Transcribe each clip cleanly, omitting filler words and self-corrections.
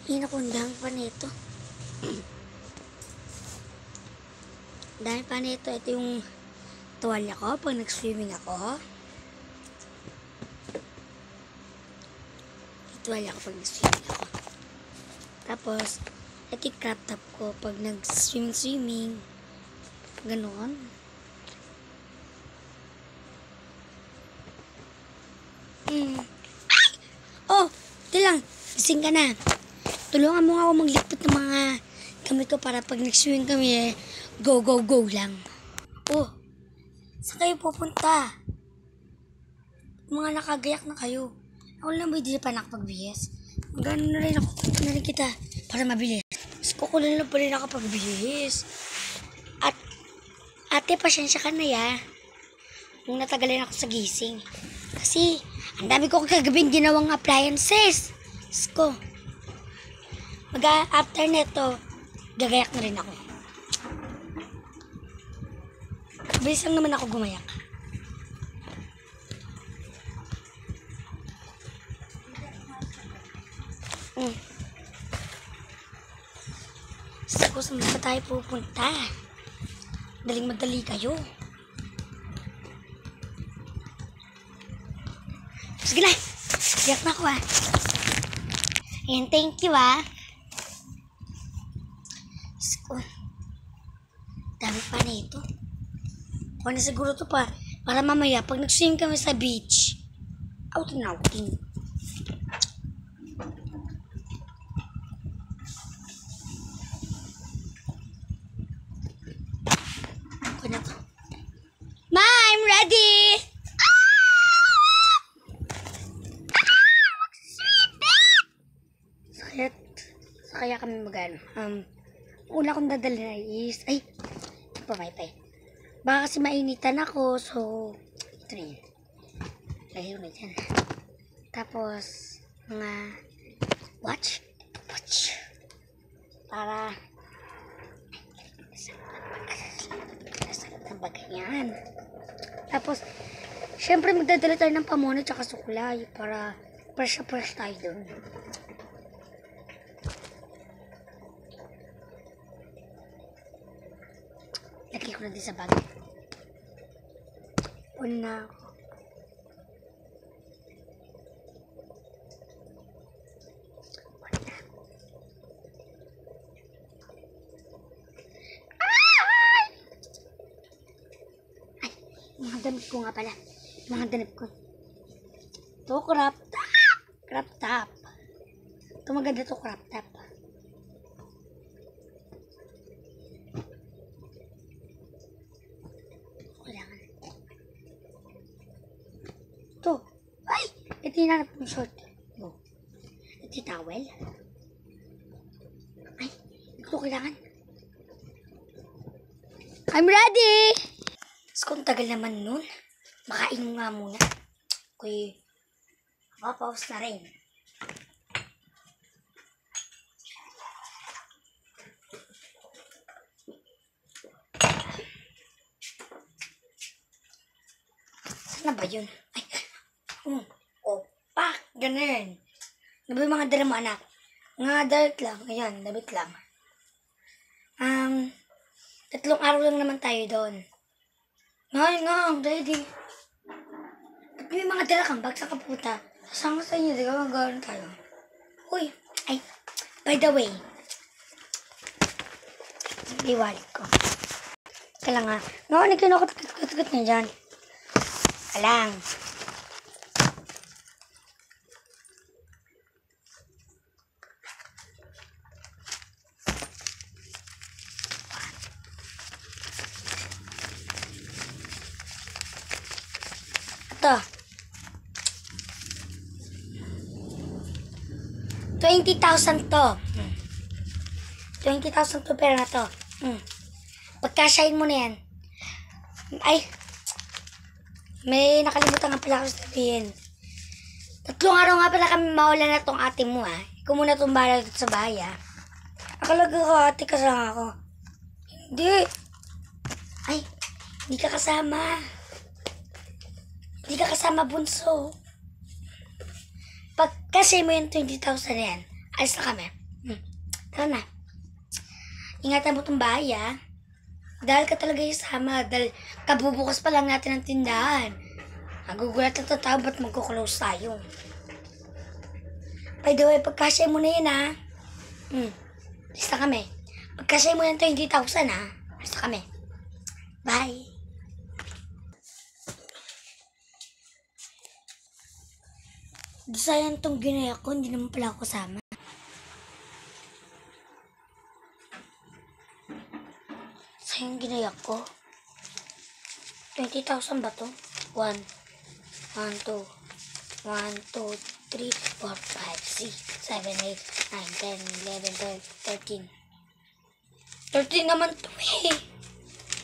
Inakundang pa nito. Dahil pa nito, ito yung tuwalya ko pag nag-swimming ako. Tuwalya ko pag nag-swimming ako. Tapos, ito yung crop top ko pag nag-swimming. Ganon. Ay! Oh! Ito lang. Gising ka na. Tulungan mo nga ako maglipot ng mga gamit ko para pag nag-swimming kami, go, go, go lang. Oh! Saan kayo pupunta? Mga nakagayak na kayo. Ako lang ba hindi pa nakapag-BS? Magano na rin ako. Na rin kita para mabilis. Mas kukulan lang pa rin ako pag-BS. At ate, pasyensya ka na ya. Nung natagalan ako sa gising. Kasi ang dami ko kagabing ginawang appliances. Sko. After neto, gagayak na rin ako. Bilis lang naman ako gumayak. Sko, saan ba tayo pupunta? Daling madali kayo. Sige na. Gayak na ako And thank you Sko. Dami pa na ito. Ako na siguro ito pa. Para mamaya, pag nag-swim kami sa beach, outing. Ako na to. Ma, I'm ready! Kaya kami magano. Una kong dadali na is, pamay. Baka kasi mainitan ako, so, ito na yun. Lagay ko na dyan. Tapos, mga watch. Para, nasakit ng bagay yan. Tapos, syempre magdadala tayo ng pamono tsaka suklay para fresh tayo doon. Lagay ko na din sa bag. Una ako. Ay! Mga damit ko nga pala. Mga damit ko. Ito, crop top. Ito maganda to, crop top. Ito. Ay! Ito yung nanap ng short. Ito yung towel. Ay! Hindi ko kailangan. I'm ready! Kung tagal naman nun, makainom nga muna. Kuy, mapapaus na rin. Saan na ba yun? Opa, ganun. Ano ba yung mga dala mo, anak? Mga damit lang. Ayan, damit lang. 3 araw lang naman tayo doon. Nga, ready. Ba't may mga dala kang bag sa kaputa? Sasama sa inyo, di ba? Magawin tayo. Uy, by the way. Iwalik ko. Kaya nga. Nga, nagkinakatakot niya dyan. Alang. Ito. 20,000 to. 20,000 to pera na to. Pagkasyahin mo na yan. May nakalimutan nga pala ako sabihin. 3 araw nga pala kami mawala na tong ate mo Ikaw muna itong bahala dito sa bahay Akala ko ate kasama ako. Hindi. Hindi ka kasama. Hindi ka kasama, bunso. Pag kasi mo yung 20,000 na yan, alis na kami. Tara na. Ingatan mo tong bahay, ah. Dahil ka talaga isama. Dahil kabubukas pa lang natin ang tindahan. Nagugulat ang tao, ba't magkuklose tayo? By the way, pagkasya mo na yun, ha? Lista kami. Pagkasya mo yan 20,000, ha? Lista kami. Bye. Sayang tong ginaya ko, hindi naman pala ako kasama. Sayang ginaya ko. 20,000 ba to? 1, 2, 3, 4, 5, 6, 7, 8, 9, 10, 11, 12, 13. 13 naman to eh.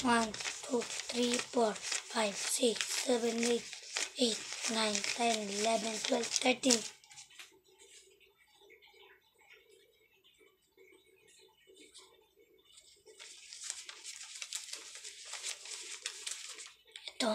1, 2, 3, 4, 5, 6, 7, 8, 9, 10, 11, 12, 13. Ito.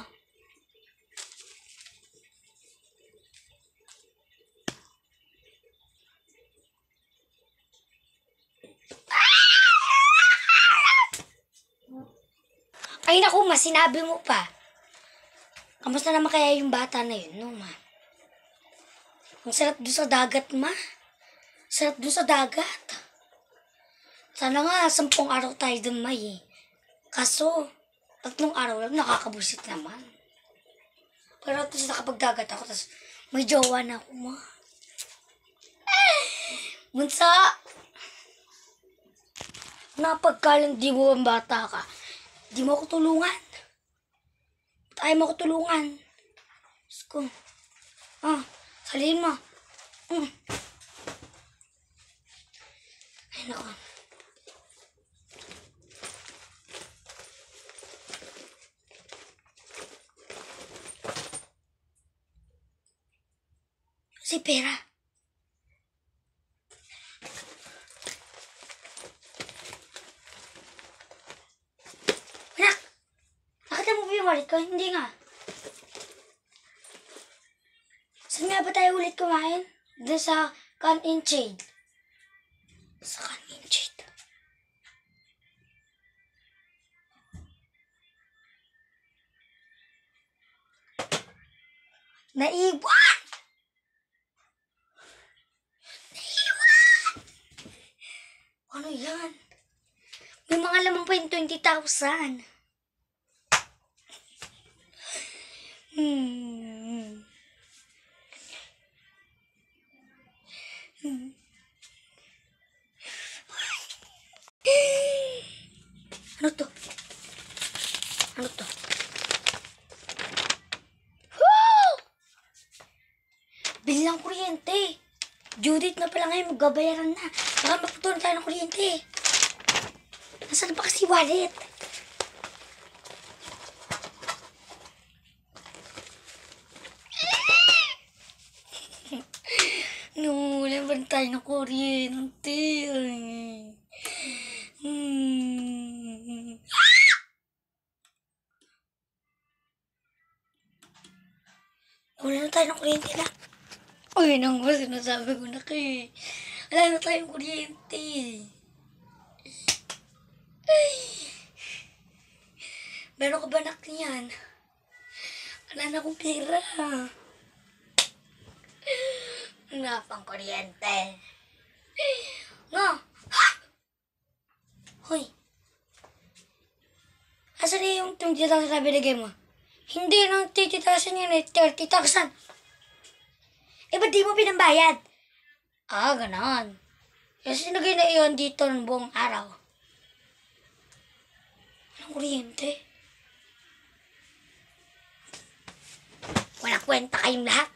Ay naku, ma, sinabi mo pa. Kamusta naman kaya yung bata na yun, no, ma? Ang sarap doon sa dagat, ma. Sarap doon sa dagat. Sana nga, 10 araw tayo doon, ma, eh. Kaso, 3 araw lang, nakakabusit naman. Pero at least nakapagdagat ako, tapos may jowa na ako, ma. Munsa! Napagkalang di mo ang bata ka, di mo ako tulungan. Ba't ayaw mo ako tulungan? Diyos ko. Salihin mo. Ay, naku. Si pera. Anak! Nakita mo ba yung wallet ko? Hindi nga. Saan nga ba tayo ulit kumain? Doon sa Canteen Shade. Sa Canteen Shade. Naiwan! Ano yan? May mga laman pa yung 20,000. Ano to? Ano to? Woo! Bilang kuryente. Judith na pala ngayon, magbabayaran na. Baka magputunan tayo ng kuryente. Nasaan pa kasi wallet? Nangulan ba tayo ng kuryente? Wala na tayo ng kuryente na. Uy, nang ba sinasabi ko na kayo. Wala na tayong kuryente. Ay. Meron ka ba anak niyan? Wala na akong pera. Wala pang kuryente. Nga. Ha? Hoy. Asan na yung 20,000 na binigay mo? Hindi lang 30,000 yun eh. 30,000. Eh, ba't di mo pinambayad? Ganon. Kasi sinagay na iyon dito ng buong araw. Anong kuryente? Walang kwenta kayong lahat.